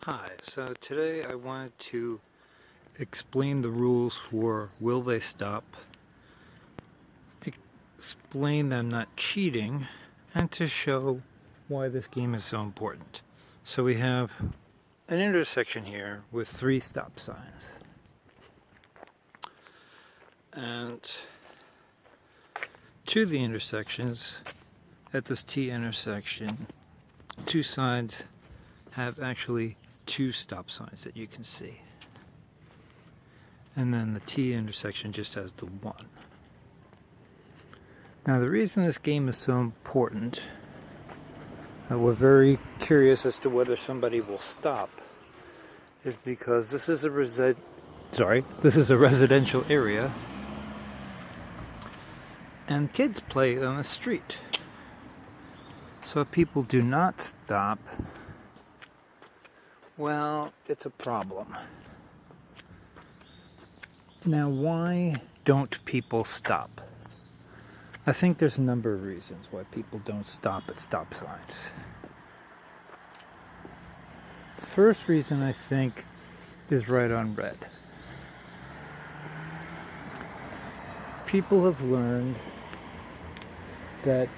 Hi, so today I wanted to explain the rules for will they stop, explain that I'm not cheating, and to show why this game is so important. So we have an intersection here with 3 stop signs. And to the intersections, at this T intersection, 2 sides have actually 2 stop signs that you can see. And then the T intersection just has the 1. Now the reason this game is so important, we're very curious as to whether somebody will stop, is because this is a residential area, and kids play on the street. So if people do not stop, well, it's a problem. Now, why don't people stop? I think there's a number of reasons why people don't stop at stop signs. First reason, I think, is right on red. People have learned that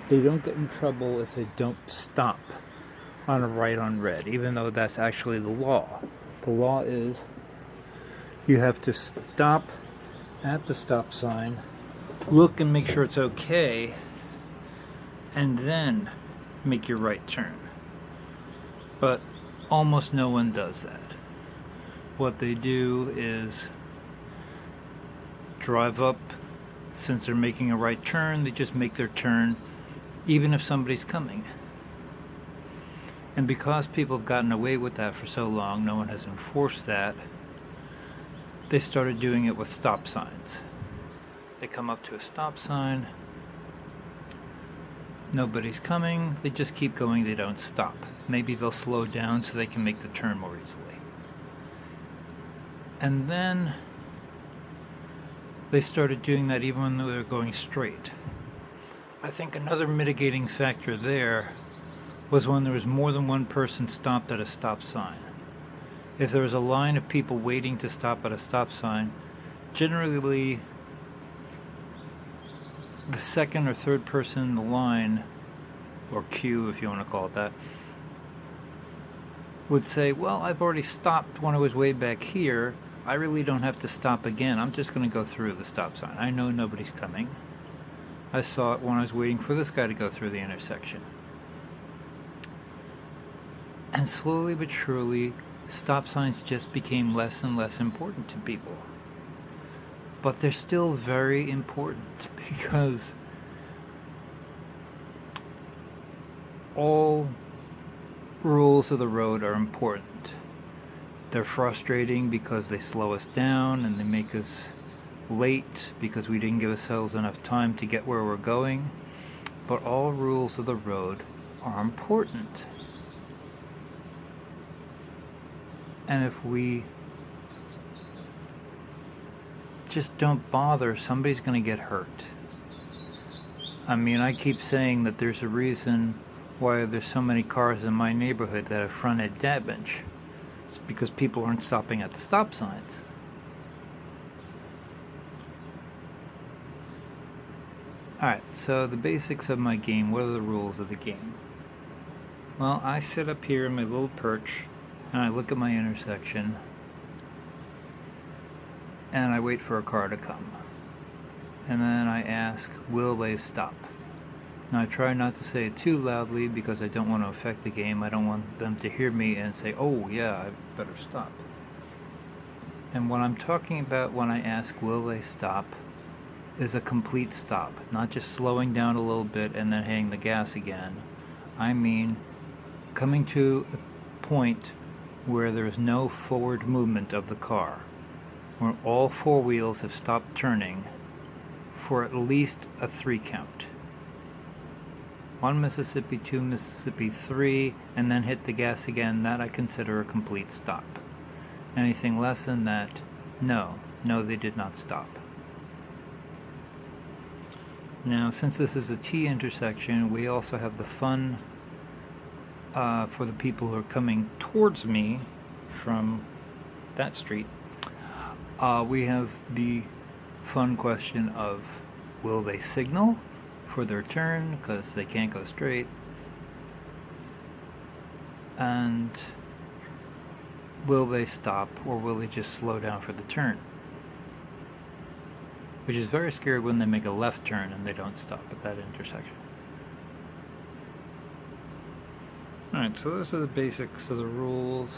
they don't get in trouble if they don't stop on a right on red, even though that's actually the law. The law is you have to stop at the stop sign, look and make sure it's okay, and then make your right turn. But almost no one does that. What they do is drive up. Since they're making a right turn, they just make their turn even if somebody's coming. And because people have gotten away with that for so long, no one has enforced that, they started doing it with stop signs. They come up to a stop sign, nobody's coming, they just keep going, they don't stop. Maybe they'll slow down so they can make the turn more easily. And then they started doing that even when they were going straight. I think another mitigating factor there was when there was more than one person stopped at a stop sign. If there was a line of people waiting to stop at a stop sign, generally the second or third person in the line, or queue if you want to call it that, would say, well, I've already stopped when I was way back here, I really don't have to stop again, I'm just going to go through the stop sign. I know nobody's coming. I saw it when I was waiting for this guy to go through the intersection. And slowly but surely, stop signs just became less and less important to people. But they're still very important because all rules of the road are important. They're frustrating because they slow us down and they make us late because we didn't give ourselves enough time to get where we're going. But all rules of the road are important. And if we just don't bother, somebody's going to get hurt. I mean, I keep saying that there's a reason why there's so many cars in my neighborhood that have front-end damage. It's because people aren't stopping at the stop signs. Alright, so the basics of my game. What are the rules of the game? Well, I sit up here in my little perch and I look at my intersection and I wait for a car to come. And then I ask, will they stop? Now I try not to say it too loudly because I don't want to affect the game. I don't want them to hear me and say, oh yeah, I better stop. And what I'm talking about when I ask, will they stop, is a complete stop. Not just slowing down a little bit and then hitting the gas again. I mean coming to a point where there is no forward movement of the car, where all 4 wheels have stopped turning for at least a 3 count. 1 Mississippi, 2 Mississippi, 3, and then hit the gas again. That I consider a complete stop. Anything less than that, no, they did not stop. Now, since this is a T intersection, we also have the fun for the people who are coming towards me from that street, we have the fun question of, will they signal for their turn because they can't go straight? And will they stop, or will they just slow down for the turn? Which is very scary when they make a left turn and they don't stop at that intersection. Alright, so those are the basics of the rules.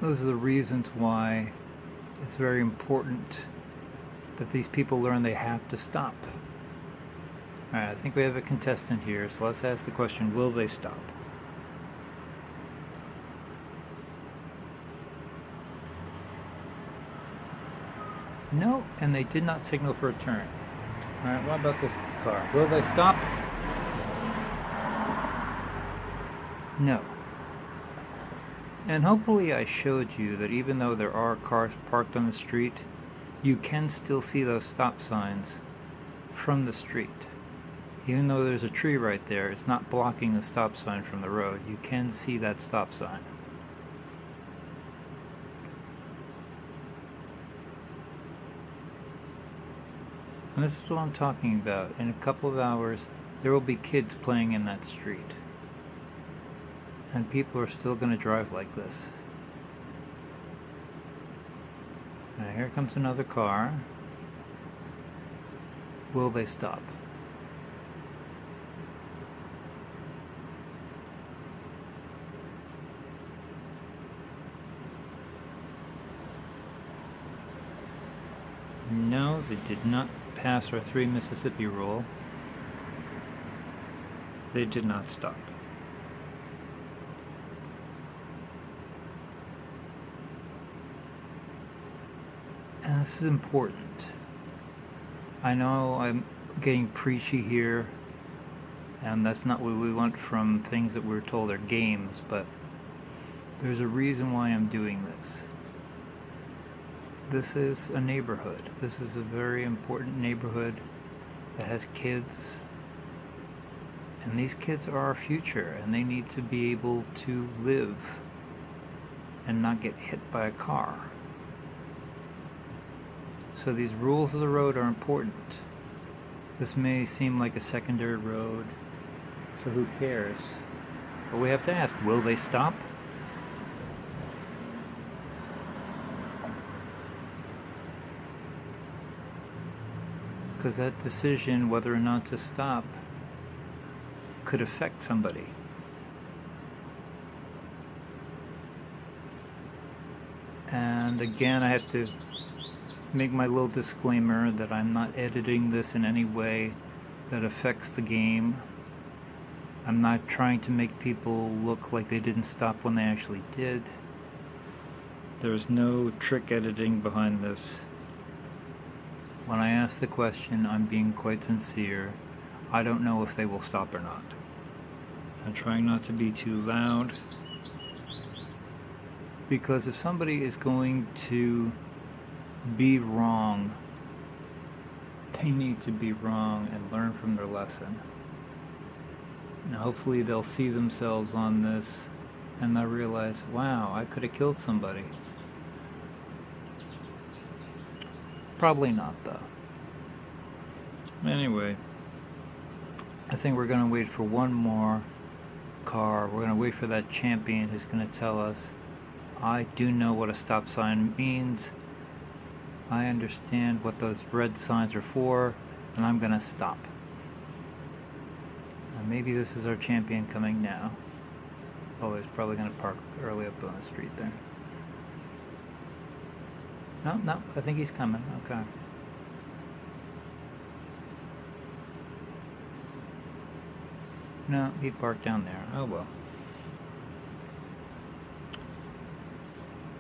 Those are the reasons why it's very important that these people learn they have to stop. Alright, I think we have a contestant here, so let's ask the question, will they stop? No, and they did not signal for a turn. Alright, what about this car? Will they stop? No. And hopefully I showed you that even though there are cars parked on the street, you can still see those stop signs from the street. Even though there's a tree right there, it's not blocking the stop sign from the road. You can see that stop sign. And this is what I'm talking about. In a couple of hours, there will be kids playing in that street. And people are still going to drive like this. Now here comes another car. Will they stop? No, they did not pass our 3 Mississippi rule. They did not stop. And this is important. I know I'm getting preachy here, and that's not what we want from things that we're told are games, but there's a reason why I'm doing this. This is a neighborhood. This is a very important neighborhood that has kids. And these kids are our future, and they need to be able to live and not get hit by a car. So these rules of the road are important. This may seem like a secondary road, so who cares? But we have to ask, will they stop? Because that decision, whether or not to stop, could affect somebody. And again, I have to make my little disclaimer that I'm not editing this in any way that affects the game. I'm not trying to make people look like they didn't stop when they actually did. There's no trick editing behind this. When I ask the question, I'm being quite sincere. I don't know if they will stop or not. I'm trying not to be too loud, because if somebody is going to be wrong, they need to be wrong and learn from their lesson. Now hopefully they'll see themselves on this and they'll realize, wow, I could have killed somebody. Probably not, though. Anyway, I think we're going to wait for one more car. We're going to wait for that champion who's going to tell us, I do know what a stop sign means. I understand what those red signs are for, and I'm going to stop. And maybe this is our champion coming now. Oh, he's probably going to park early up on the street there. No, I think he's coming. Okay. No, he parked down there. Oh well.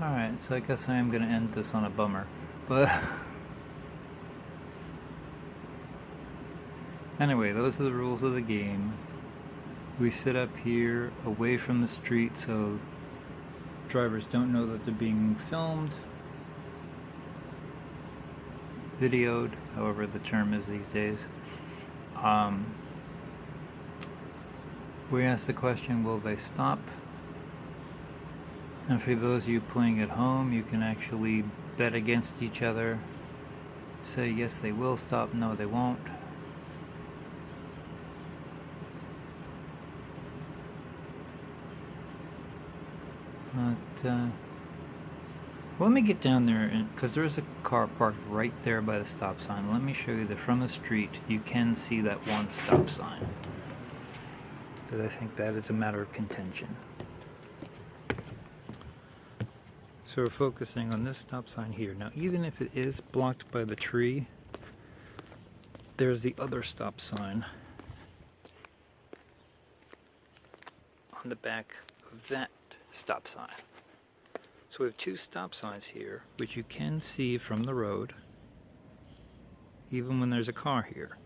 Alright, so I guess I am going to end this on a bummer. But anyway, those are the rules of the game. We sit up here away from the street so drivers don't know that they're being filmed. Videoed, however the term is these days. We asked the question, will they stop? And for those of you playing at home, you can actually bet against each other. Say yes, they will stop, no, they won't. But, let me get down there, because there's a car parked right there by the stop sign. Let me show you that from the street, you can see that one stop sign. Because I think that is a matter of contention. So we're focusing on this stop sign here. Now, even if it is blocked by the tree, there's the other stop sign on the back of that stop sign. So we have two stop signs here, which you can see from the road, even when there's a car here.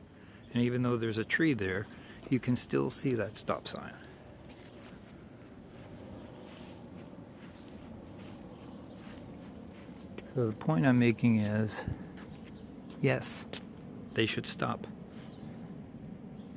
And even though there's a tree there, you can still see that stop sign. So the point I'm making is, yes, they should stop.